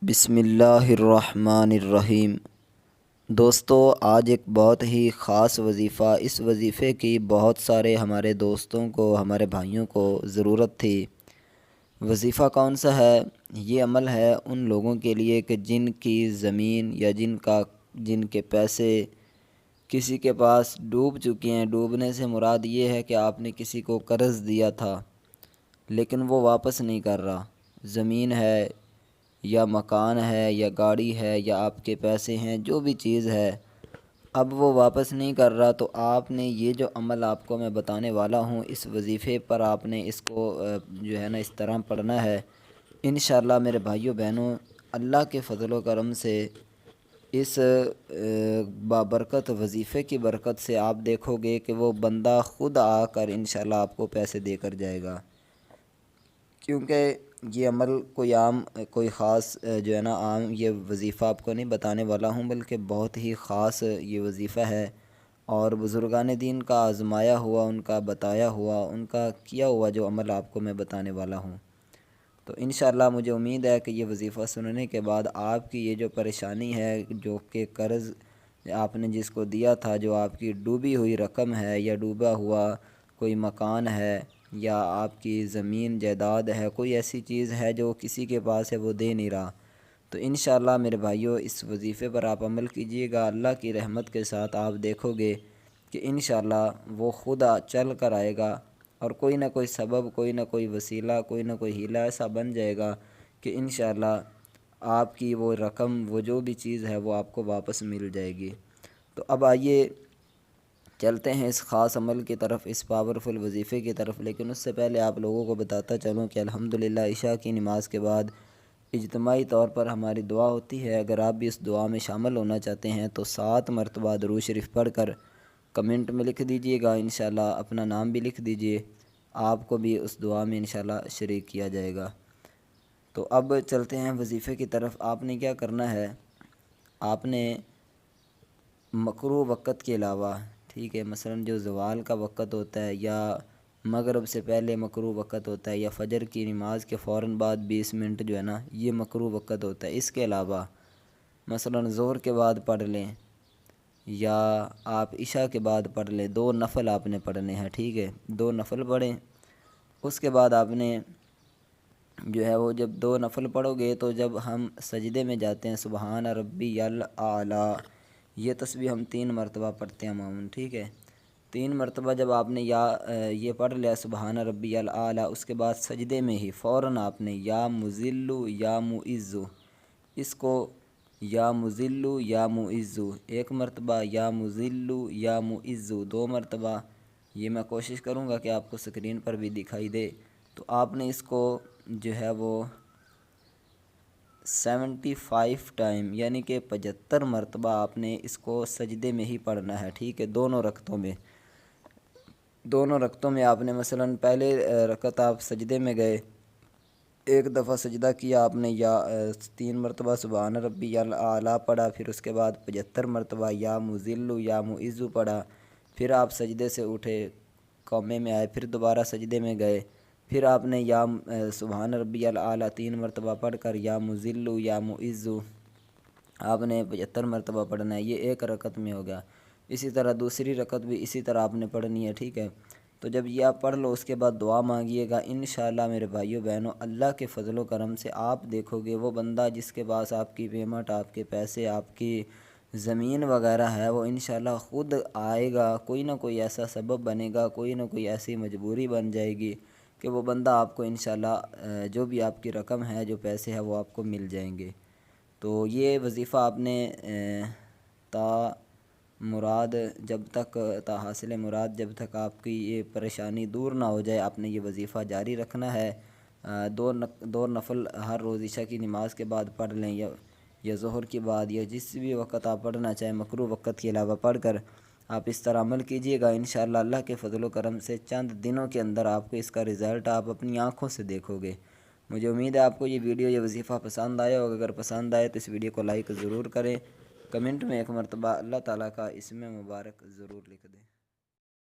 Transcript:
بسم اللہ الرحمن الرحیم۔ دوستو، آج ایک بہت ہی خاص وظیفہ، اس وظیفے کی بہت سارے ہمارے دوستوں کو، ہمارے بھائیوں کو ضرورت تھی۔ وظیفہ کون سا ہے؟ یہ عمل ہے ان لوگوں کے لیے کہ جن کی زمین یا جن کے پیسے کسی کے پاس ڈوب چکے ہیں۔ ڈوبنے سے مراد یہ ہے کہ آپ نے کسی کو قرض دیا تھا لیکن وہ واپس نہیں کر رہا۔ زمین ہے یا مکان ہے یا گاڑی ہے یا آپ کے پیسے ہیں، جو بھی چیز ہے، اب وہ واپس نہیں کر رہا، تو آپ نے یہ جو عمل آپ کو میں بتانے والا ہوں، اس وظیفے پر آپ نے اس کو جو ہے نا اس طرح پڑھنا ہے۔ انشاءاللہ میرے بھائیوں بہنوں، اللہ کے فضل و کرم سے اس بابرکت وظیفے کی برکت سے آپ دیکھو گے کہ وہ بندہ خود آ کر انشاءاللہ آپ کو پیسے دے کر جائے گا، کیونکہ یہ عمل کوئی خاص جو ہے نا عام یہ وظیفہ آپ کو نہیں بتانے والا ہوں، بلکہ بہت ہی خاص یہ وظیفہ ہے اور بزرگان دین کا آزمایا ہوا، ان کا بتایا ہوا، ان کا کیا ہوا جو عمل آپ کو میں بتانے والا ہوں۔ تو انشاءاللہ مجھے امید ہے کہ یہ وظیفہ سننے کے بعد آپ کی یہ جو پریشانی ہے، جو کہ قرض آپ نے جس کو دیا تھا، جو آپ کی ڈوبی ہوئی رقم ہے یا ڈوبا ہوا کوئی مکان ہے یا آپ کی زمین جائیداد ہے، کوئی ایسی چیز ہے جو کسی کے پاس ہے وہ دے نہیں رہا، تو انشاءاللہ میرے بھائیوں اس وظیفے پر آپ عمل کیجئے گا۔ اللہ کی رحمت کے ساتھ آپ دیکھو گے کہ انشاءاللہ وہ خود چل کر آئے گا اور کوئی نہ کوئی سبب، کوئی نہ کوئی وسیلہ، کوئی نہ کوئی ہیلہ ایسا بن جائے گا کہ انشاءاللہ آپ کی وہ رقم، وہ جو بھی چیز ہے، وہ آپ کو واپس مل جائے گی۔ تو اب آئیے چلتے ہیں اس خاص عمل کی طرف، اس پاورفل وظیفے کی طرف، لیکن اس سے پہلے آپ لوگوں کو بتاتا چلوں کہ الحمدللہ عشاء کی نماز کے بعد اجتماعی طور پر ہماری دعا ہوتی ہے۔ اگر آپ بھی اس دعا میں شامل ہونا چاہتے ہیں تو 7 مرتبہ درود شریف پڑھ کر کمنٹ میں لکھ دیجئے گا، انشاءاللہ اپنا نام بھی لکھ دیجئے، آپ کو بھی اس دعا میں انشاءاللہ شریک کیا جائے گا۔ تو اب چلتے ہیں وظیفے کی طرف۔ آپ نے کیا کرنا ہے، آپ نے مکروہ وقت کے علاوہ، ٹھیک ہے، مثلا جو زوال کا وقت ہوتا ہے یا مغرب سے پہلے مکروہ وقت ہوتا ہے یا فجر کی نماز کے فوراً بعد 20 منٹ جو ہے نا، یہ مکروہ وقت ہوتا ہے۔ اس کے علاوہ مثلا ظہر کے بعد پڑھ لیں یا آپ عشاء کے بعد پڑھ لیں، 2 نفل آپ نے پڑھنے ہیں، ٹھیک ہے، 2 نفل پڑھیں۔ اس کے بعد آپ نے جو ہے وہ جب 2 نفل پڑھو گے تو جب ہم سجدے میں جاتے ہیں، سبحان ربی الاعلیٰ، یہ تسبیح ہم 3 مرتبہ پڑھتے ہیں معمولاً، ٹھیک ہے۔ 3 مرتبہ جب آپ نے یہ پڑھ لیا سبحان ربی الاعلیٰ، اس کے بعد سجدے میں ہی فوراً آپ نے یا مذلو یا معزو، اس کو یا مذلو یا معزو 1 مرتبہ، یا مذلو یا معزو 2 مرتبہ، یہ میں کوشش کروں گا کہ آپ کو سکرین پر بھی دکھائی دے۔ تو آپ نے اس کو جو ہے وہ 75 ٹائم یعنی کہ 75 مرتبہ آپ نے اس کو سجدے میں ہی پڑھنا ہے، ٹھیک ہے، دونوں رکعتوں میں آپ نے مثلا پہلے رکعت آپ سجدے میں گئے، 1 دفعہ سجدہ کیا آپ نے، یا 3 مرتبہ سبحان ربی الاعلیٰ پڑھا، پھر اس کے بعد 75 مرتبہ یا مذلو یا معزو پڑھا، پھر آپ سجدے سے اٹھے، قومے میں آئے، پھر دوبارہ سجدے میں گئے، پھر آپ نے یا سبحان ربی الاعلیٰ 3 مرتبہ پڑھ کر یا مذلو یا معزو آپ نے 75 مرتبہ پڑھنا ہے، یہ 1 رکعت میں ہو گیا۔ اسی طرح دوسری رکعت بھی اسی طرح آپ نے پڑھنی ہے، ٹھیک ہے۔ تو جب یہ آپ پڑھ لو اس کے بعد دعا مانگیے گا، انشاءاللہ میرے بھائیوں بہنوں، اللہ کے فضل و کرم سے آپ دیکھو گے وہ بندہ جس کے پاس آپ کی پیمنٹ، آپ کے پیسے، آپ کی زمین وغیرہ ہے، وہ انشاءاللہ خود آئے گا، کوئی نہ کوئی ایسا سبب بنے گا، کوئی نہ کوئی ایسی مجبوری بن جائے گی کہ وہ بندہ آپ کو انشاءاللہ جو بھی آپ کی رقم ہے، جو پیسے ہیں، وہ آپ کو مل جائیں گے۔ تو یہ وظیفہ آپ نے تا حاصل مراد جب تک آپ کی یہ پریشانی دور نہ ہو جائے، آپ نے یہ وظیفہ جاری رکھنا ہے۔ 2 نفل ہر روز عشاء کی نماز کے بعد پڑھ لیں یا ظہر کے بعد یا جس بھی وقت آپ پڑھنا چاہیں، مکروہ وقت کے علاوہ پڑھ کر آپ اس طرح عمل کیجئے گا، انشاءاللہ اللہ کے فضل و کرم سے چند دنوں کے اندر آپ کو اس کا رزلٹ آپ اپنی آنکھوں سے دیکھو گے۔ مجھے امید ہے آپ کو یہ ویڈیو، یہ وظیفہ پسند آیا ہوگا۔ اگر پسند آئے تو اس ویڈیو کو لائک ضرور کریں، کمنٹ میں 1 مرتبہ اللہ تعالیٰ کا اسم مبارک ضرور لکھ دیں۔